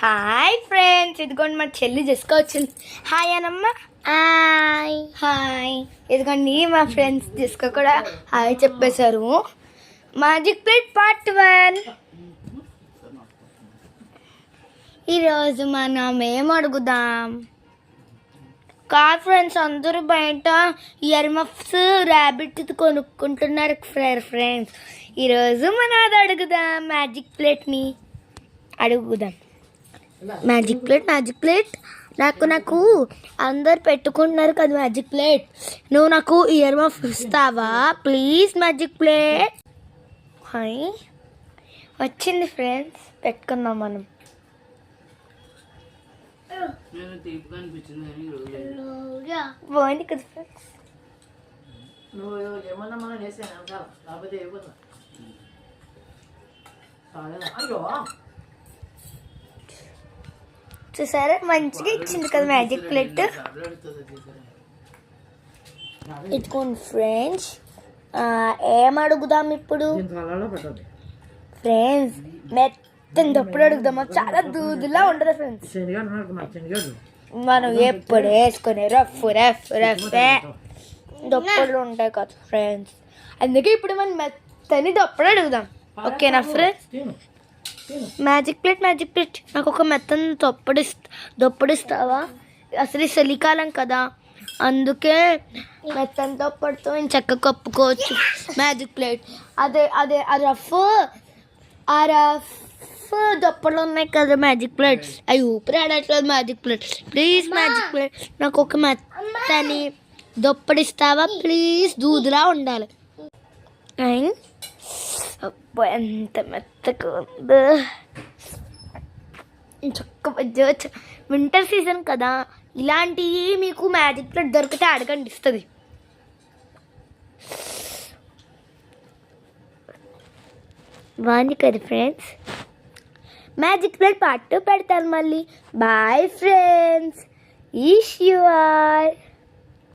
Hi friends, ఇదిగోండి మా చెల్లి చేసుకోవచ్చింది. హాయ్ అనమ్మ. Hi hi. ఇదిగోండి మా ఫ్రెండ్స్ జెస్కో కూడా హాయ్ చెప్పేశారు. Magic plate part 1. ఈరోజు మనం ఏం అడుగుదాం? కార్ ఫ్రెండ్స్ అందరూ బయట ఇయర్ మఫ్స్ ర్యాబిట్ కొనుక్కుంటున్నారు ఫ్రెండ్స్. ఈరోజు మనం అది అడుగుదాం. మ్యాజిక్ ప్లేట్ని అడుగుదాం. మ్యాజిక్ ప్లేట్ నాకు అందరు పెట్టుకుంటున్నారు కదా మ్యాజిక్ ప్లేట్. నువ్వు నాకు ఇయర్ మఫ్ ఇస్తావా ప్లీజ్? మ్యాజిక్ ప్లేట్ హాయ్ వచ్చింది ఫ్రెండ్స్, పెట్టుకుందాం మనం. బాగుంది కదా ఫ్రెండ్స్. చూసారా మంచిగా ఇచ్చింది కదా మ్యాజిక్ ప్లేట్. ఇదిగోండి ఫ్రెండ్స్, ఏం అడుగుదాం ఇప్పుడు ఫ్రెండ్స్? మెత్తని దప్పుడు అడుగుదాం. చాలా దూదులా ఉండదు ఫ్రెండ్స్. మనం ఎప్పుడు వేసుకునే రఫ్ దప్పుడు ఉంటాయి కదా ఫ్రెండ్స్. అందుకే ఇప్పుడు మనం మెత్తని దప్పుడు అడుగుదాం. ఓకేనా ఫ్రెండ్స్? మ్యాజిక్ ప్లేట్ నాకు ఒక మెత్తని దొప్పడిస్తావా? అసలు చలికాలం కదా, అందుకే మెత్తని దొప్పడితో నేను చక్కగా కప్పుకోవచ్చు మ్యాజిక్ ప్లేట్. అదే ఆ రఫ్ దొప్పలు ఉన్నాయి కదా మ్యాజిక్ ప్లేట్స్, అవి ఊపిరి ఆడట్లేదు. Magic plate please, magic plate నాకు ఒక మెత్తని దొప్పడిస్తావా ప్లీజ్? దూదులా ఉండాలి. అబ్బా ఎంత మెత్తగా ఉందో. చక్క వింటర్ సీజన్ కదా, ఇలాంటివి మీకు మ్యాజిక్ ప్లేట్ దొరికితే అడగండి, ఇస్తుంది. బాగుంది కదా ఫ్రెండ్స్. మ్యాజిక్ ప్లేట్ పార్ట్ 2 పెడతాను మళ్ళీ. Bye friends. ఈష్ యు ఆర్.